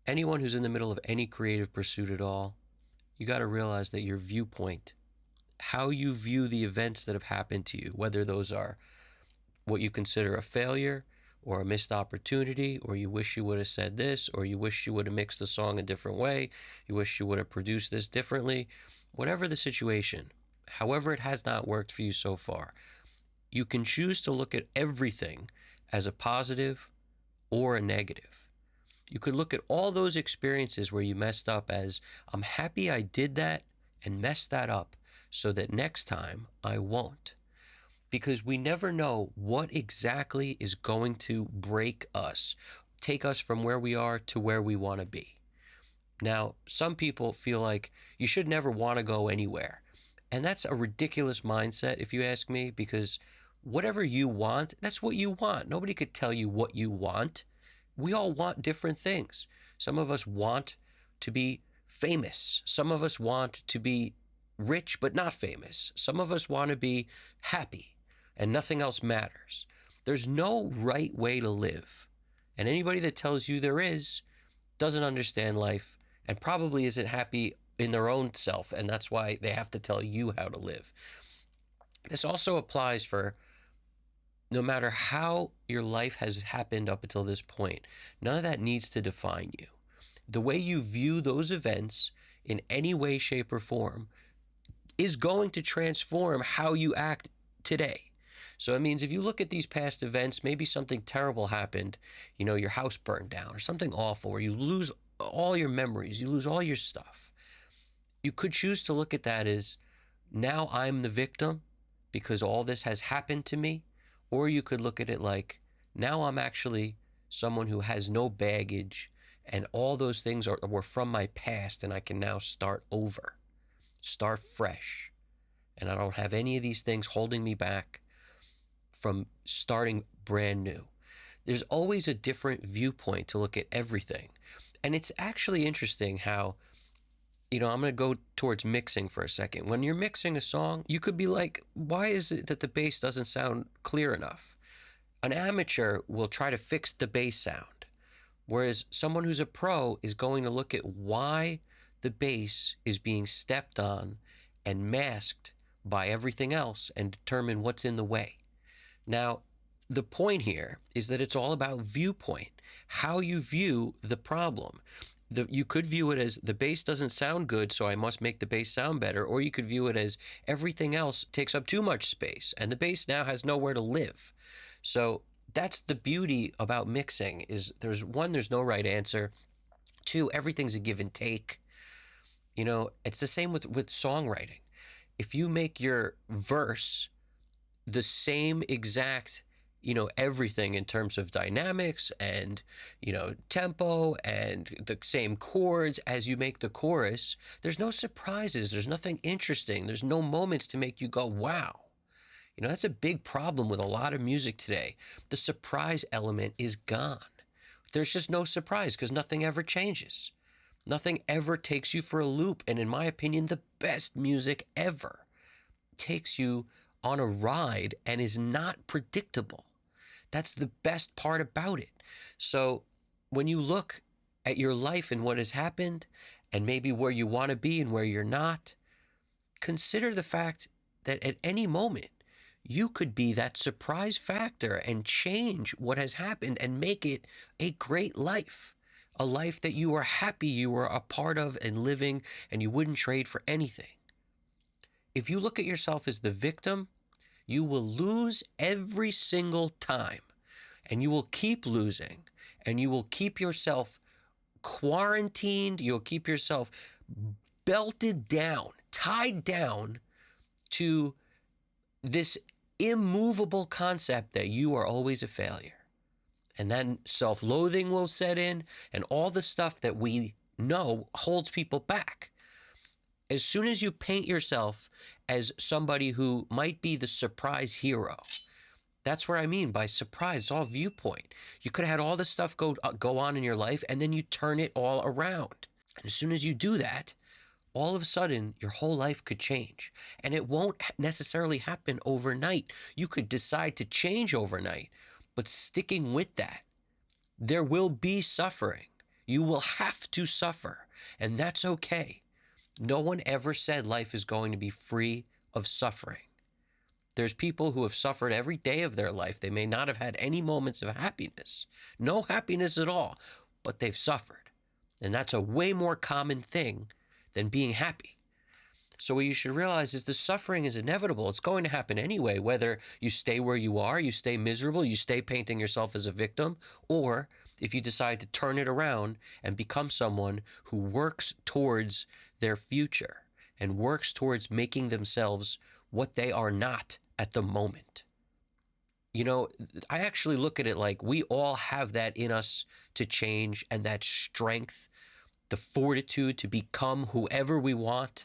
anyone who's in the middle of any creative pursuit at all, you got to realize that your viewpoint, how you view the events that have happened to you, whether those are what you consider a failure or a missed opportunity, or you wish you would have said this, or you wish you would have mixed the song a different way, you wish you would have produced this differently, whatever the situation, however it has not worked for you so far, you can choose to look at everything as a positive or a negative. You could look at all those experiences where you messed up as, I'm happy I did that and messed that up so that next time I won't. Because we never know what exactly is going to break us, take us from where we are to where we want to be. Now, some people feel like you should never want to go anywhere. And that's a ridiculous mindset, if you ask me, because whatever you want, that's what you want. Nobody could tell you what you want. We all want different things. Some of us want to be famous. Some of us want to be rich but not famous. Some of us want to be happy and nothing else matters. There's no right way to live. And anybody that tells you there is doesn't understand life and probably isn't happy in their own self, and that's why they have to tell you how to live. This also applies for no matter how your life has happened up until this point. None of that needs to define you. The way you view those events in any way, shape, or form is going to transform how you act today. So it means if you look at these past events, maybe something terrible happened, your house burned down or something awful, or you lose all your memories, you lose all your stuff. You could choose to look at that as, now I'm the victim because all this has happened to me. Or you could look at it like, now I'm actually someone who has no baggage and all those things were from my past and I can now start over, start fresh. And I don't have any of these things holding me back from starting brand new. There's always a different viewpoint to look at everything. And it's actually interesting how, I'm going to go towards mixing for a second. When you're mixing a song, you could be like, why is it that the bass doesn't sound clear enough? An amateur will try to fix the bass sound, whereas someone who's a pro is going to look at why the bass is being stepped on and masked by everything else and determine what's in the way. Now, the point here is that it's all about viewpoint, how you view the problem. You could view it as the bass doesn't sound good, so I must make the bass sound better. Or you could view it as everything else takes up too much space and the bass now has nowhere to live. So that's the beauty about mixing is there's no right answer. Two, everything's a give and take. It's the same with songwriting. If you make your verse the same exact everything in terms of dynamics and, tempo and the same chords as you make the chorus, there's no surprises. There's nothing interesting. There's no moments to make you go, wow. That's a big problem with a lot of music today. The surprise element is gone. There's just no surprise because nothing ever changes. Nothing ever takes you for a loop. And in my opinion, the best music ever takes you on a ride and is not predictable. That's the best part about it. So when you look at your life and what has happened and maybe where you want to be and where you're not, consider the fact that at any moment you could be that surprise factor and change what has happened and make it a great life, a life that you are happy you were a part of and living and you wouldn't trade for anything. If you look at yourself as the victim, you will lose every single time, and you will keep losing, and you will keep yourself quarantined. You'll keep yourself belted down, tied down to this immovable concept that you are always a failure. And then self-loathing will set in, and all the stuff that we know holds people back. As soon as you paint yourself as somebody who might be the surprise hero, that's what I mean by surprise. It's all viewpoint. You could have had all this stuff go on in your life, and then you turn it all around. And as soon as you do that, all of a sudden, your whole life could change. And it won't necessarily happen overnight. You could decide to change overnight, but sticking with that, there will be suffering. You will have to suffer, and that's okay. No one ever said life is going to be free of suffering. There's people who have suffered every day of their life. They may not have had any moments of happiness, no happiness at all, but they've suffered. And that's a way more common thing than being happy. So what you should realize is the suffering is inevitable. It's going to happen anyway, whether you stay where you are, you stay miserable, you stay painting yourself as a victim, or if you decide to turn it around and become someone who works towards their future and works towards making themselves what they are not at the moment. You know, I actually look at it like we all have that in us to change, and that strength, the fortitude to become whoever we want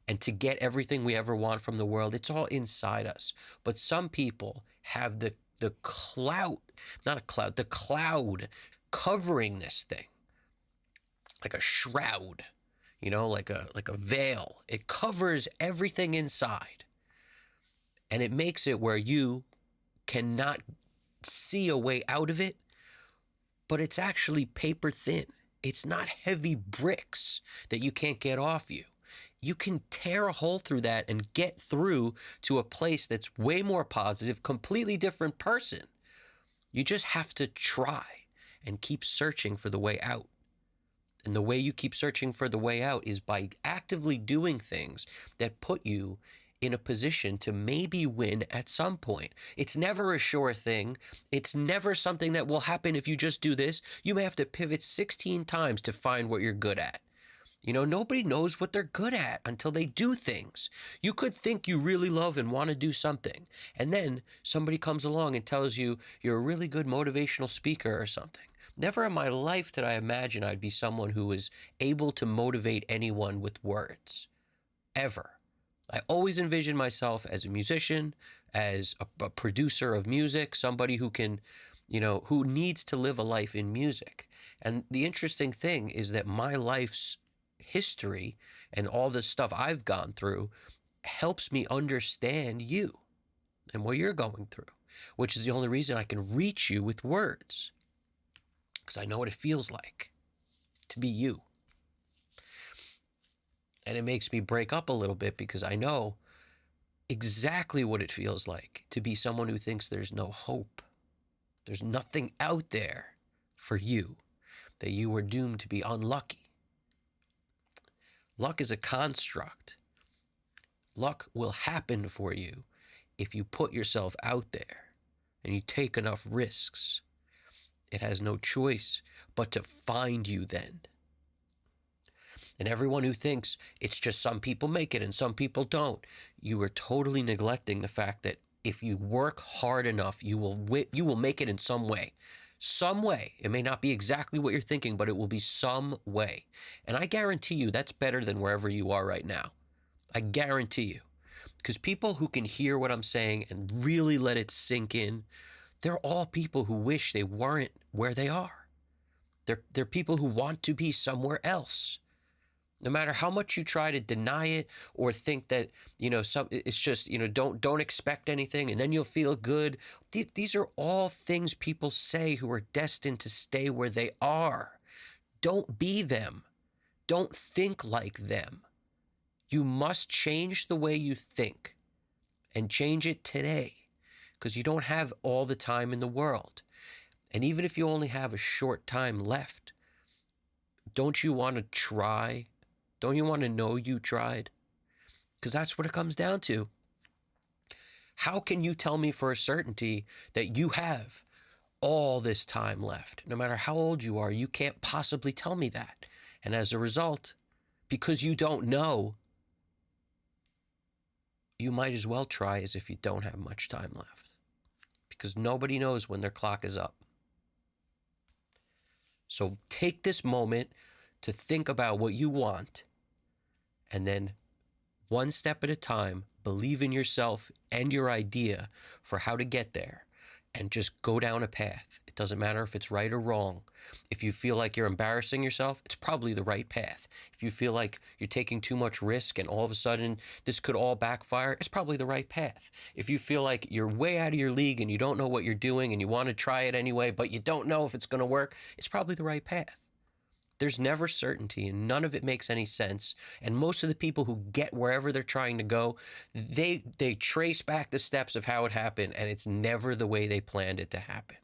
and to get everything we ever want from the world. It's all inside us. But some people have the cloud, not a cloud, the cloud covering this thing, like a shroud, you know, like a veil. It covers everything inside. And it makes it where you cannot see a way out of it, but it's actually paper thin. It's not heavy bricks that you can't get off you. You can tear a hole through that and get through to a place that's way more positive, completely different person. You just have to try and keep searching for the way out. And the way you keep searching for the way out is by actively doing things that put you in a position to maybe win at some point. It's never a sure thing. It's never something that will happen if you just do this. You may have to pivot 16 times to find what you're good at. You know, nobody knows what they're good at until they do things. You could think you really love and want to do something, and then somebody comes along and tells you you're a really good motivational speaker or something. Never in my life did I imagine I'd be someone who was able to motivate anyone with words. Ever. I always envisioned myself as a musician, as a producer of music, somebody who can, you know, who needs to live a life in music. And the interesting thing is that my life's history and all the stuff I've gone through helps me understand you and what you're going through, which is the only reason I can reach you with words, because I know what it feels like to be you. And it makes me break up a little bit because I know exactly what it feels like to be someone who thinks there's no hope. There's nothing out there for you, that you are doomed to be unlucky. Luck is a construct. Luck will happen for you if you put yourself out there and you take enough risks. It has no choice but to find you then. And everyone who thinks it's just some people make it and some people don't, you are totally neglecting the fact that if you work hard enough, you will make it in some way. Some way. It may not be exactly what you're thinking, but it will be some way. And I guarantee you that's better than wherever you are right now. I guarantee you. Because people who can hear what I'm saying and really let it sink in, they're all people who wish they weren't where they are. They're people who want to be somewhere else. No matter how much you try to deny it or think that, you know, it's just, you know, don't expect anything and then you'll feel good. These are all things people say who are destined to stay where they are. Don't be them. Don't think like them. You must change the way you think, and change it today, because you don't have all the time in the world. And even if you only have a short time left, don't you want to try? Don't you want to know you tried? Because that's what it comes down to. How can you tell me for a certainty that you have all this time left? No matter how old you are, you can't possibly tell me that. And as a result, because you don't know, you might as well try as if you don't have much time left. Because nobody knows when their clock is up. So take this moment to think about what you want, and then one step at a time, believe in yourself and your idea for how to get there, and just go down a path. It doesn't matter if it's right or wrong. If you feel like you're embarrassing yourself, it's probably the right path. If you feel like you're taking too much risk and all of a sudden this could all backfire, it's probably the right path. If you feel like you're way out of your league and you don't know what you're doing and you want to try it anyway, but you don't know if it's going to work, it's probably the right path. There's never certainty, and none of it makes any sense. And most of the people who get wherever they're trying to go, they trace back the steps of how it happened, and it's never the way they planned it to happen.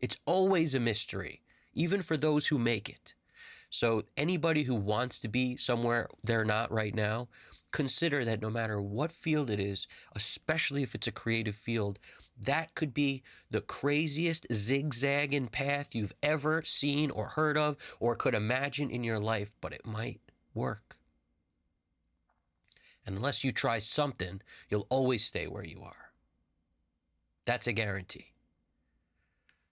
It's always a mystery, even for those who make it. So anybody who wants to be somewhere they're not right now, consider that no matter what field it is, especially if it's a creative field, that could be the craziest zigzagging path you've ever seen or heard of or could imagine in your life, but it might work. Unless you try something, you'll always stay where you are. That's a guarantee.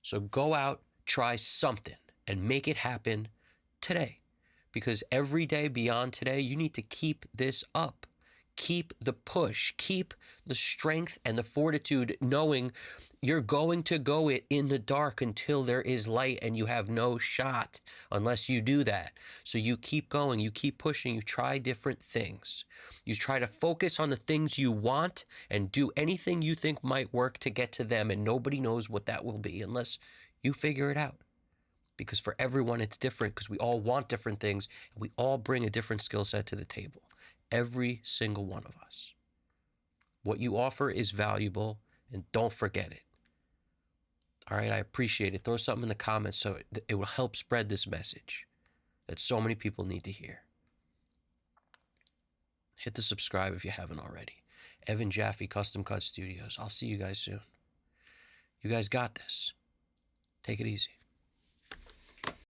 So go out, try something, and make it happen today. Because every day beyond today, you need to keep this up. Keep the push. Keep the strength and the fortitude, knowing you're going to go it in the dark until there is light, and you have no shot unless you do that. So you keep going. You keep pushing. You try different things. You try to focus on the things you want and do anything you think might work to get to them, and nobody knows what that will be unless you figure it out. Because for everyone, it's different, because we all want different things, and we all bring a different skill set to the table. Every single one of us. What you offer is valuable, and don't forget it. All right, I appreciate it. Throw something in the comments so it will help spread this message that so many people need to hear. Hit the subscribe if you haven't already. Evan Jaffe, Custom Cut Studios. I'll see you guys soon. You guys got this. Take it easy.